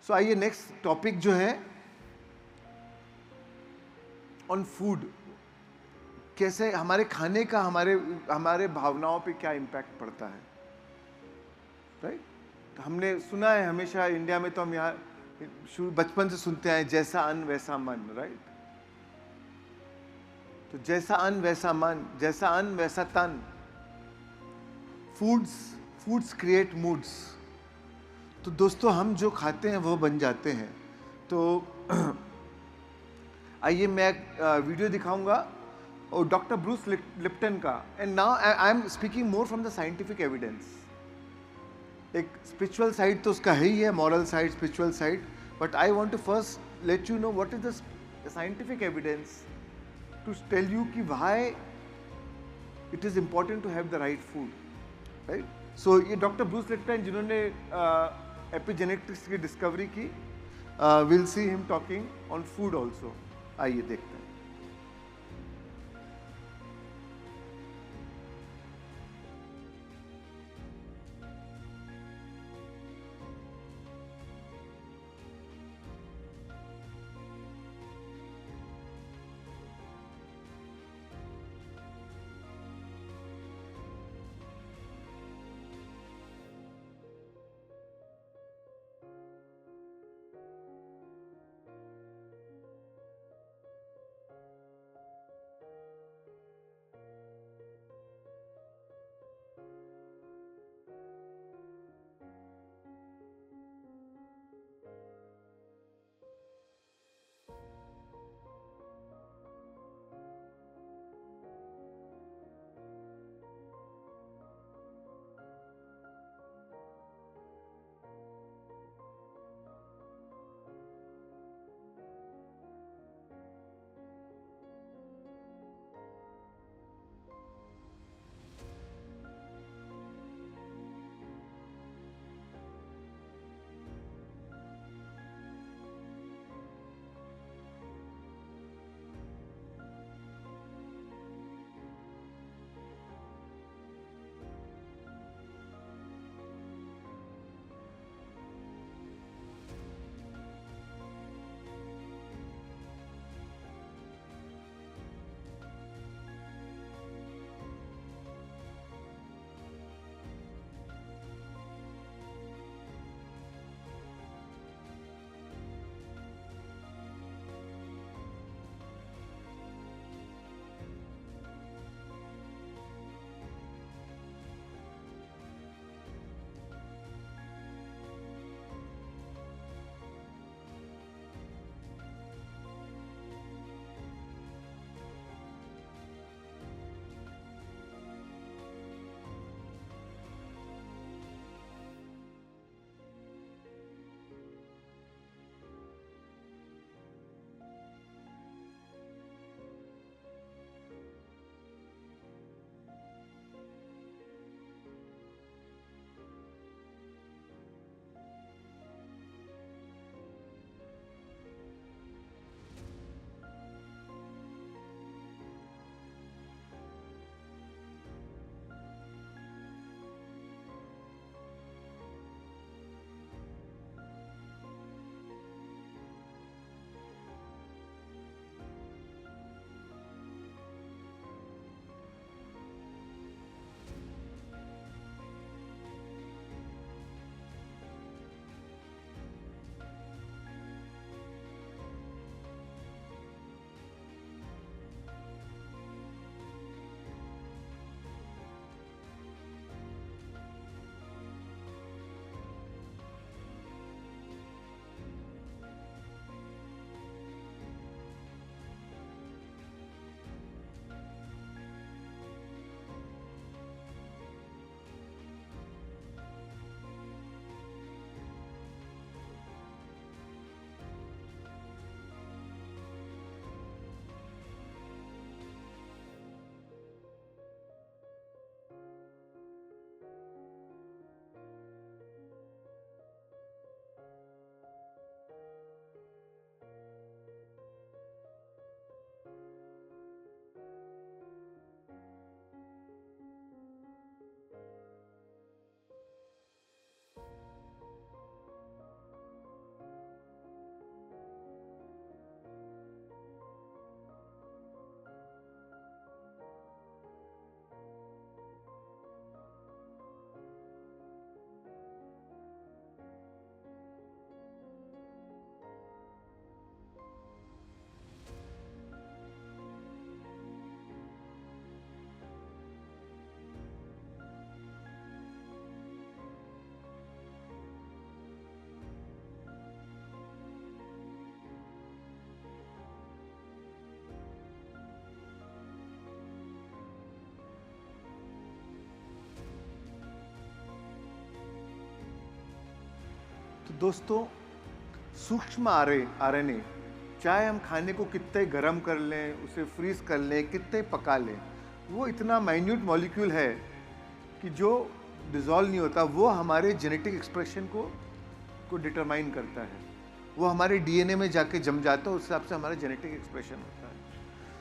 सो आइए next topic जो है ऑन फूड, कैसे हमारे खाने का हमारे हमारे भावनाओं पे क्या इम्पैक्ट पड़ता है, राइट। तो हमने सुना है हमेशा इंडिया में, तो हम यहाँ बचपन से सुनते हैं जैसा अन्न वैसा मन, राइट। तो जैसा अन्न वैसा मन, जैसा अन्न वैसा तन। Foods foods create moods. तो दोस्तों हम जो खाते हैं वो बन जाते हैं। तो आइए मैं वीडियो दिखाऊंगा और डॉक्टर ब्रूस लिप्टन का। And now I am speaking more from the scientific evidence. एक स्पिरिचुअल साइड तो उसका है ही है, moral side, spiritual side, but I want to first let you know what is the scientific evidence to tell you कि why it is important to have the right food, right. So ये doctor Bruce Lipton जिन्होंने epigenetics की discovery की, will see him talking on food also. आइए देखते हैं। दोस्तों, सूक्ष्म आरएनए, चाहे हम खाने को कितने गर्म कर लें, उसे फ्रीज कर लें, कितने पका लें, वो इतना माइन्यूट मॉलिक्यूल है कि जो डिज़ोल्व नहीं होता, वो हमारे जेनेटिक एक्सप्रेशन को डिटरमाइन करता है। वो हमारे डीएनए में जाके जम जाता है, उस हिसाब से हमारा जेनेटिक एक्सप्रेशन होता है।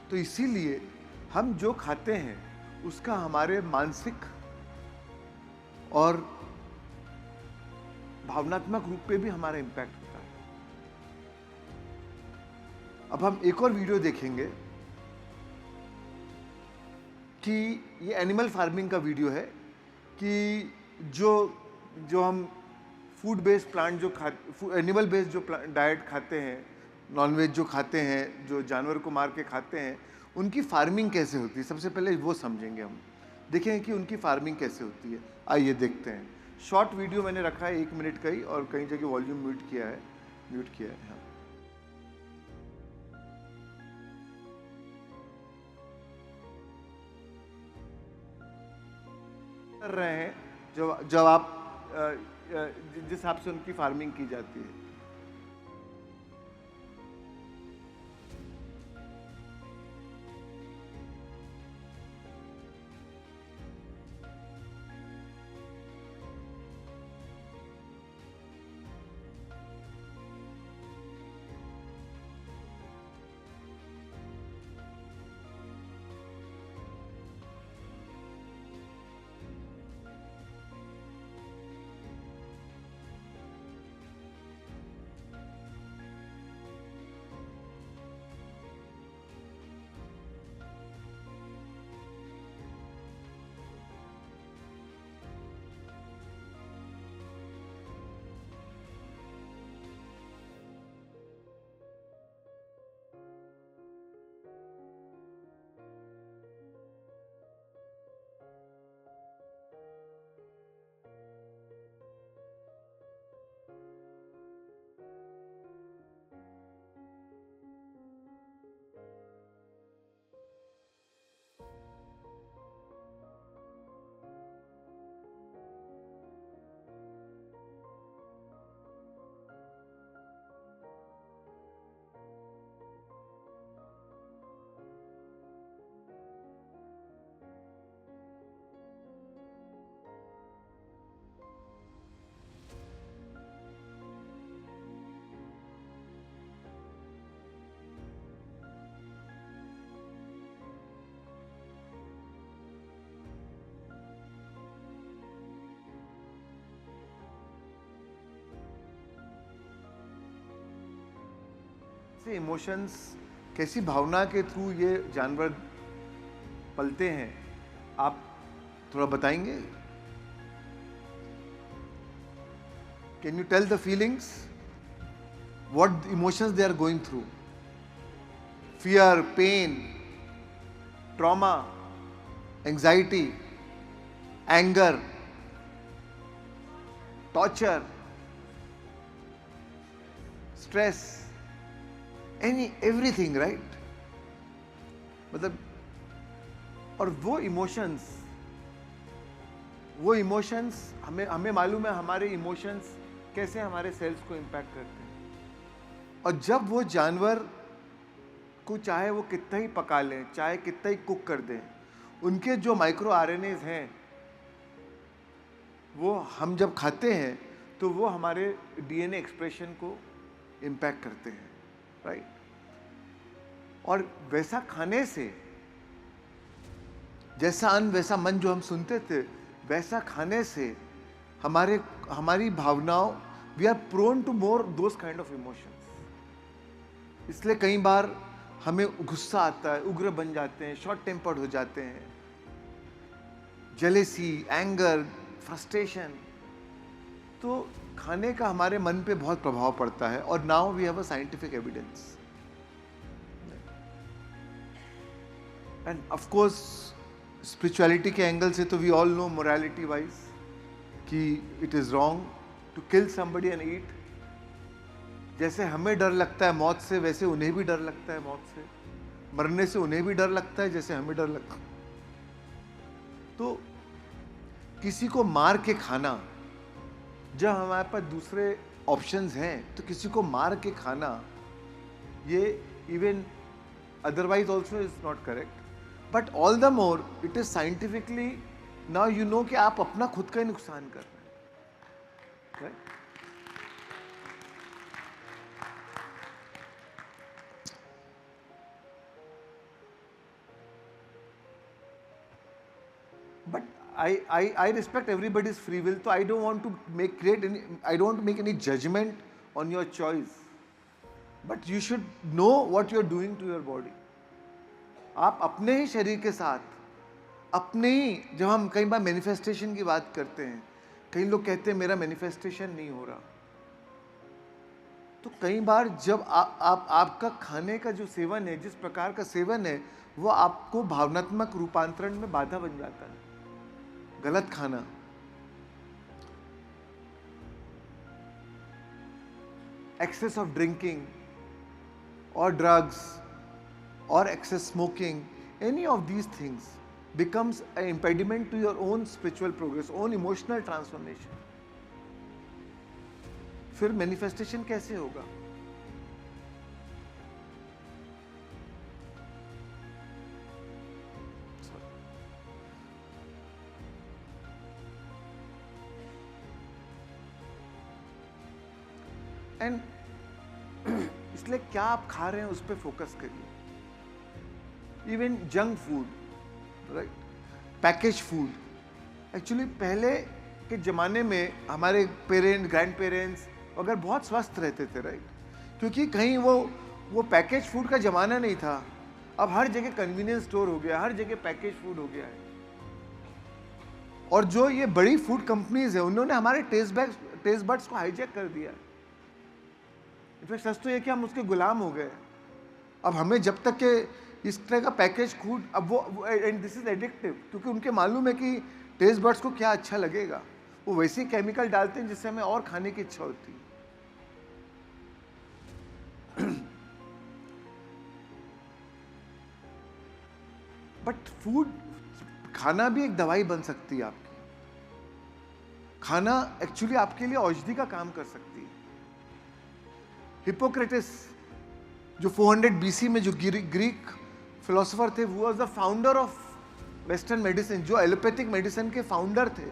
तो इसीलिए हम जो खाते हैं उसका हमारे मानसिक और भावनात्मक रूप पे भी हमारा इम्पैक्ट होता है। अब हम एक और वीडियो देखेंगे कि ये एनिमल फार्मिंग का वीडियो है कि जो हम food based plant animal based जो डाइट खाते हैं, नॉनवेज जो खाते हैं, जो जानवर को मार के खाते हैं, उनकी फार्मिंग कैसे होती है। सबसे पहले वो समझेंगे हम, देखेंगे कि उनकी फार्मिंग कैसे होती है। आइए देखते हैं। शॉर्ट वीडियो मैंने रखा है 1 मिनट का ही, और कई जगह वॉल्यूम म्यूट किया है। हाँ। कर रहे हैं जब आप जिस हिसाब से उनकी फार्मिंग की जाती है। इमोशंस, कैसी भावना के थ्रू ये जानवर पलते हैं, आप थोड़ा बताएंगे? Can you tell the feelings, what emotions they are going through? Fear, pain, trauma, anxiety, anger, torture, stress, everything, right? मतलब, और वो इमोशंस हमें मालूम है हमारे इमोशंस कैसे हमारे सेल्स को इम्पैक्ट करते हैं। और जब वो जानवर को चाहे वो कितना ही पका लें, चाहे कितना ही कुक कर दें, उनके जो माइक्रो आरएनएज हैं, वो हम जब खाते हैं तो वो हमारे डीएनए एक्सप्रेशन को इम्पैक्ट करते हैं, राइट? और वैसा खाने से, जैसा अन्न वैसा मन जो हम सुनते थे, वैसा खाने से हमारी भावनाओं, we are prone to more those kind of emotions. इसलिए कई बार हमें गुस्सा आता है, उग्र बन जाते हैं, शॉर्ट टेम्पर्ड हो जाते हैं, जेलेसी, एंगर, फ्रस्ट्रेशन। तो खाने का हमारे मन पे बहुत प्रभाव पड़ता है। और now we have a scientific evidence, and of course spirituality के एंगल से तो we all know morality wise कि it is wrong to kill somebody and eat. जैसे हमें डर लगता है मौत से, वैसे उन्हें भी डर लगता है मौत से। मरने से उन्हें भी डर लगता है जैसे हमें डर लगता है। तो किसी को मार के खाना, जब हमारे पास दूसरे ऑप्शंस हैं, तो किसी को मार के खाना ये even otherwise also is not correct, but all the more it is scientifically now you know कि आप अपना खुद का ही नुकसान कर रहे हैं, right? But I respect everybody's free will, so I don't want to I don't want to make any judgment on your choice. But you should know what you're doing to your body. आप अपने ही शरीर के साथ, अपने ही, जब हम कई बार manifestation की बात करते हैं, कई लोग कहते हैं मेरा मैनिफेस्टेशन नहीं हो रहा, तो कई बार जब आपका खाने का जो सेवन है, जिस प्रकार का सेवन है, वो आपको भावनात्मक रूपांतरण में बाधा बन जाता है। गलत खाना, excess of drinking or drugs or excess smoking, any of these things becomes an impediment to your own spiritual progress, own emotional transformation. फिर manifestation कैसे होगा? एंड इसलिए क्या आप खा रहे हैं उस पर फोकस करिए। Even junk food, right, package food, actually पहले के ज़माने में हमारे ग्रैंड पेरेंट्स अगर बहुत स्वस्थ रहते थे, राइट, क्योंकि कहीं वो पैकेज फूड का ज़माना नहीं था। अब हर जगह कन्वीनियंस स्टोर हो गया, हर जगह पैकेज फूड हो गया है, और जो ये बड़ी फूड कंपनीज है उन्होंने हमारे टेस्ट बड्स को हाईजैक कर दिया। इनफैक्ट सच तो ये कि हम उसके गुलाम हो गए। अब हमें जब तक के इस तरह का पैकेज फूड, अब वो एंड दिस इज एडिक्टिव, क्योंकि उनके मालूम है कि टेस्ट बड्स को क्या अच्छा लगेगा, वो वैसे ही केमिकल डालते हैं जिससे हमें और खाने की इच्छा होती है। बट फूड, खाना भी एक दवाई बन सकती है आपकी। खाना एक्चुअली आपके लिए औषधि का काम कर सकती है। हिपोक्रेटिस जो 400 बीसी में जो ग्रीक फिलोसोफर थे, वो was the founder of western medicine, जो एलोपैथिक मेडिसिन के फाउंडर थे।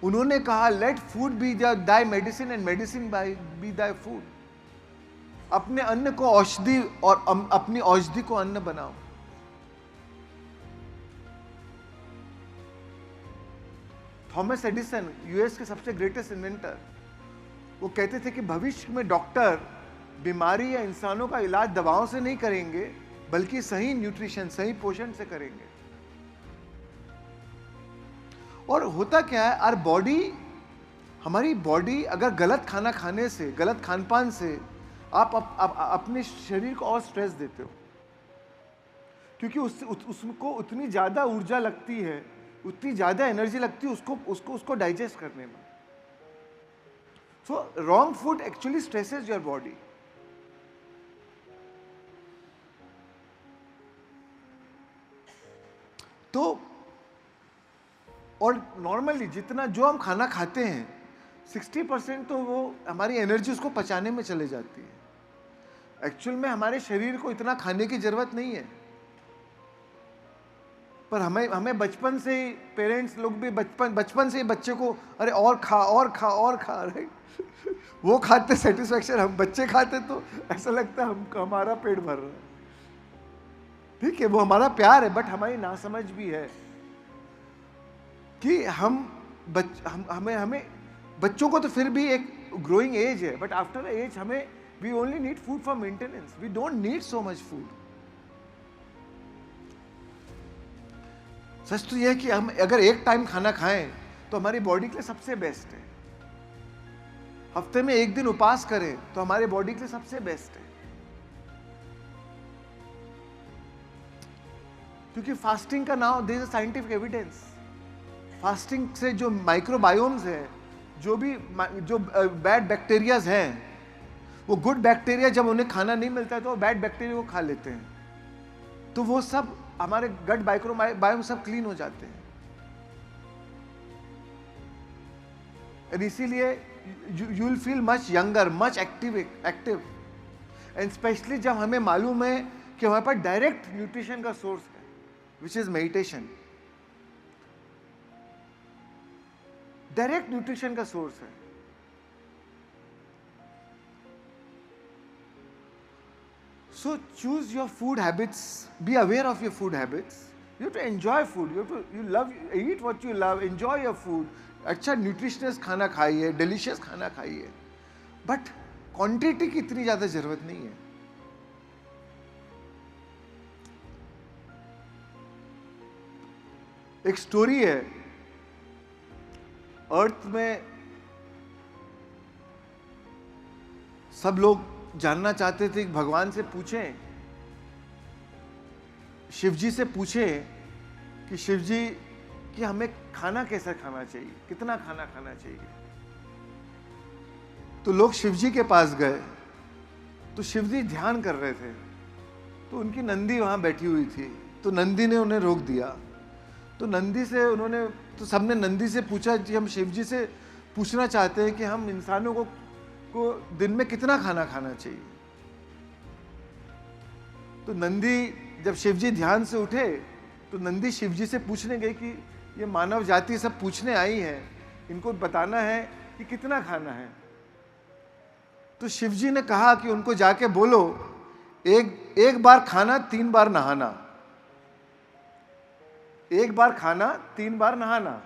उन्होंने कहा let food be thy medicine and medicine be thy food. अपने अन्न को औषधि और अपनी औषधि को अन्न बनाओ। थॉमस एडिसन, यूएस के सबसे ग्रेटेस्ट इन्वेंटर, वो कहते थे कि भविष्य में डॉक्टर बीमारी या इंसानों का इलाज दवाओं से नहीं करेंगे, बल्कि सही न्यूट्रिशन, सही पोषण से करेंगे। और होता क्या है, आर बॉडी, हमारी बॉडी अगर गलत खाना खाने से, गलत खानपान से आप अपने शरीर को और स्ट्रेस देते हो, क्योंकि उसको उतनी ज्यादा ऊर्जा लगती है, उतनी ज्यादा एनर्जी लगती है उसको डाइजेस्ट करने में। So wrong food actually stresses your body. तो और नॉर्मली जितना जो हम खाना खाते हैं 60% तो वो हमारी एनर्जी उसको पचाने में चले जाती है। एक्चुअल में हमारे शरीर को इतना खाने की जरूरत नहीं है, पर हमें बचपन से ही पेरेंट्स लोग भी बचपन से ही बच्चे को अरे और खा, राइट, वो खाते सेटिस्फेक्शन, हम बच्चे खाते तो ऐसा लगता है हमारा पेट भर रहा है। ठीक है, वो हमारा प्यार है, बट हमारी नासमझ भी है कि हमें बच्चों को तो फिर भी एक ग्रोइंग एज है, बट आफ्टर एज हमें we only need food for maintenance, we don't need so much food. सच तो यह है कि हम अगर एक टाइम खाना खाएं तो हमारी बॉडी के लिए सबसे बेस्ट है। हफ्ते में एक दिन उपवास करें तो हमारे बॉडी के लिए सबसे बेस्ट है, क्योंकि फास्टिंग का नाम, there is a scientific evidence. Fasting से जो माइक्रोबायोम्स है, जो बैड बैक्टीरियाज हैं, वो गुड बैक्टीरिया जब उन्हें खाना नहीं मिलता है तो वो बैड बैक्टीरिया को खा लेते हैं, तो वो सब हमारे गट माइक्रोबायोम सब क्लीन हो जाते हैं। और इसीलिए you will feel much younger, much active. And especially जब हमें मालूम है कि हमारे पास डायरेक्ट न्यूट्रिशन का सोर्स है, which is meditation. Direct nutrition का सोर्स है. So choose your food habits, be aware of your food habits. You have to enjoy food, eat what you love, enjoy your food. अच्छा nutritious खाना खाइए, delicious खाना खाइए, but quantity की इतनी ज्यादा जरूरत नहीं है. एक स्टोरी है, अर्थ में सब लोग जानना चाहते थे कि भगवान से पूछें, शिवजी से पूछें कि शिवजी कि हमें खाना कैसा खाना चाहिए, कितना खाना खाना चाहिए. तो लोग शिवजी के पास गए, तो शिवजी ध्यान कर रहे थे, तो उनकी नंदी वहां बैठी हुई थी, तो नंदी ने उन्हें रोक दिया. तो नंदी से उन्होंने, तो सबने नंदी से पूछा कि हम शिवजी से पूछना चाहते हैं कि हम इंसानों को दिन में कितना खाना खाना चाहिए. तो नंदी, जब शिवजी ध्यान से उठे, तो नंदी शिवजी से पूछने गए कि ये मानव जाति सब पूछने आई है, इनको बताना है कि कितना खाना है. तो शिवजी ने कहा कि उनको जाके बोलो, एक बार खाना 3 बार नहाना. एक बार खाना 3 बार नहाना.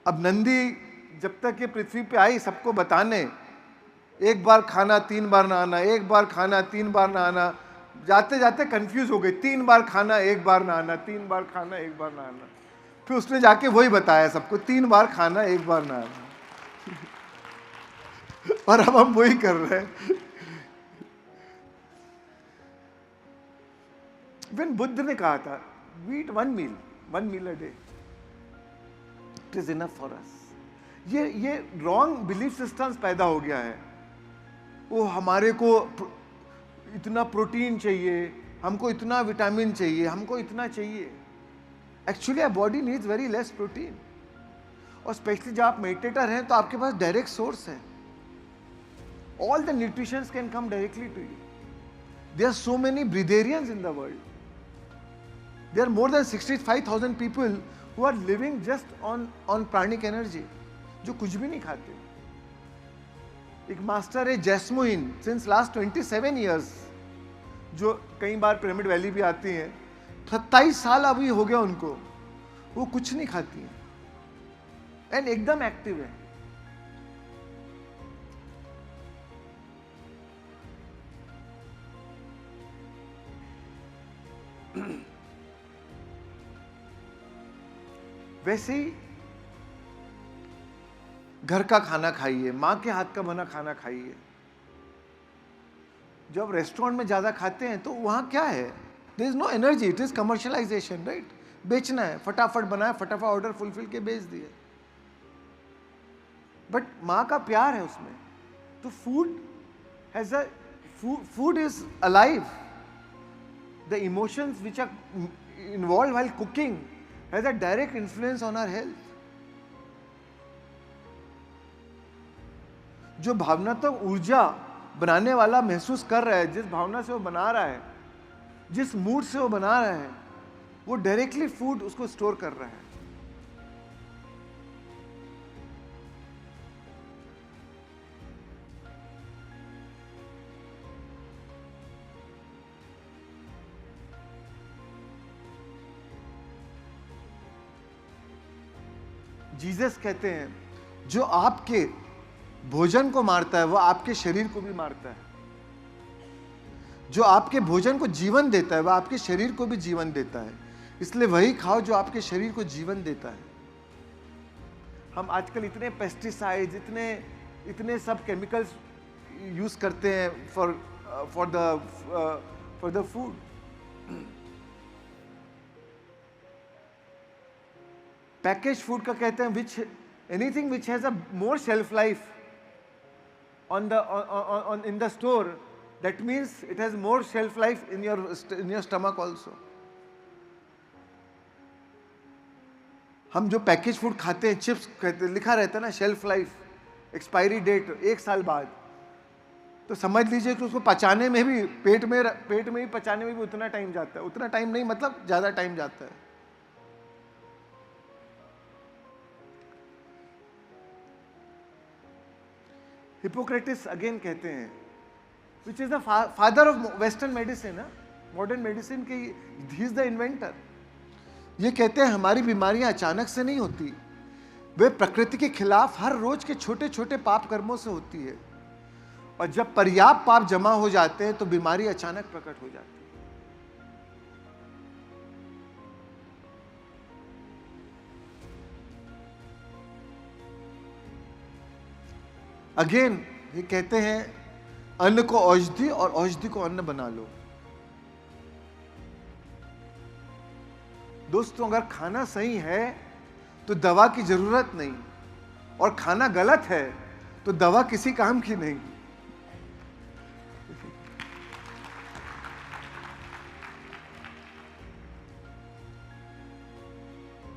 अब नंदी जब तक ये पृथ्वी पे आई सबको बताने, एक बार खाना 3 बार नहाना, एक बार खाना 3 बार नहाना, जाते जाते कंफ्यूज हो गए. 3 बार खाना 1 बार नहाना, 3 बार खाना 1 बार नहाना. फिर उसने जाके वही बताया सबको, 3 बार खाना 1 बार नहाना. और अब हम वही कर रहे हैं. When बुद्ध ने कहा था, we eat one meal a day, it is enough for us. ये रॉन्ग बिलीफ सिस्टम्स पैदा हो गया है. वो हमारे को इतना प्रोटीन चाहिए, हमको इतना विटामिन चाहिए, हमको इतना चाहिए. Actually our body needs very less protein. और स्पेशली जब आप मेडिटेटर हैं तो आपके पास डायरेक्ट सोर्स है. All the nutritions can come directly to you. There are so many breatharians in the world. There are more than 65,000 people who are living just on pranic energy, जो कुछ भी नहीं खाते. एक मास्टर है जैस्मोइन, since last 27 years, जो कई बार pyramid valley भी आती हैं. 27 साल अभी हो गया उनको, वो कुछ नहीं खाती हैं एंड एकदम एक्टिव है. वैसे ही घर का खाना खाइए, माँ के हाथ का बना खाना खाइए. जब रेस्टोरेंट में ज्यादा खाते हैं तो वहां क्या है, there is no energy, it is commercialization, right. बेचना है, फटाफट बनाया, फटाफट ऑर्डर फुलफिल के बेच दिए. बट माँ का प्यार है उसमें. तो food is alive. The emotions which are involve while cooking has a direct influence on our health. जो भावनात्मक ऊर्जा बनाने वाला महसूस कर रहा है, जिस भावना से वो बना रहा है, जिस मूड से वो बना रहा है, वो डायरेक्टली फूड उसको स्टोर कर रहा है. जीसस कहते हैं, जो आपके भोजन को मारता है वो आपके शरीर को भी मारता है. जो आपके भोजन को जीवन देता है वह आपके शरीर को भी जीवन देता है. इसलिए वही खाओ जो आपके शरीर को जीवन देता है. हम आजकल इतने पेस्टिसाइड्स, इतने सब केमिकल्स यूज करते हैं for the food. Package food का कहते हैं anything which has a more shelf life in the store, that means it has more shelf life in your stomach also. हम जो पैकेज फूड खाते हैं, चिप्स खाते, लिखा रहता है ना शेल्फ लाइफ, एक्सपायरी डेट 1 साल बाद, तो समझ लीजिए कि उसको पचाने में भी, पेट में ही पचाने में भी उतना टाइम जाता है। उतना टाइम नहीं, मतलब ज्यादा टाइम जाता है। हिपोक्रेटिस अगेन कहते हैं, which is the father of western medicine, modern medicine की, ही इज द इन्वेंटर। ये कहते हैं हमारी बीमारियां अचानक से नहीं होती, वे प्रकृति के खिलाफ हर रोज के छोटे छोटे पाप कर्मों से होती है, और जब पर्याप्त पाप जमा हो जाते हैं तो बीमारी अचानक प्रकट हो जाती है। अगेन ये कहते हैं अन्न को औषधि और औषधि को अन्न बना लो। दोस्तों, अगर खाना सही है तो दवा की जरूरत नहीं, और खाना गलत है तो दवा किसी काम की नहीं।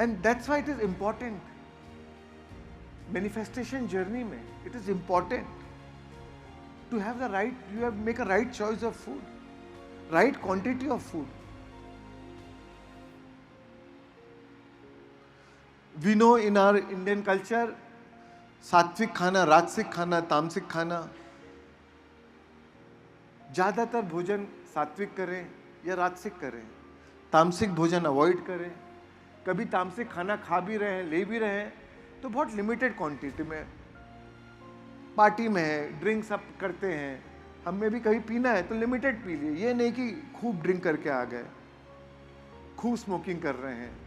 And that's why it is important, manifestation journey में it is important to have the right, you have make a right choice of food, right quantity of food. We know in our Indian culture, सात्विक खाना, राजसिक खाना, तामसिक खाना, ज्यादातर भोजन सात्विक करें या राजसिक करें, तामसिक भोजन अवॉइड करें। कभी तामसिक खाना खा भी रहे हैं, ले भी रहे हैं, तो बहुत लिमिटेड क्वांटिटी में, पार्टी में है, ड्रिंक्स आप करते हैं, हमें भी कभी पीना है तो लिमिटेड पी लिए, ये नहीं कि खूब ड्रिंक करके आ गए, खूब स्मोकिंग कर रहे हैं।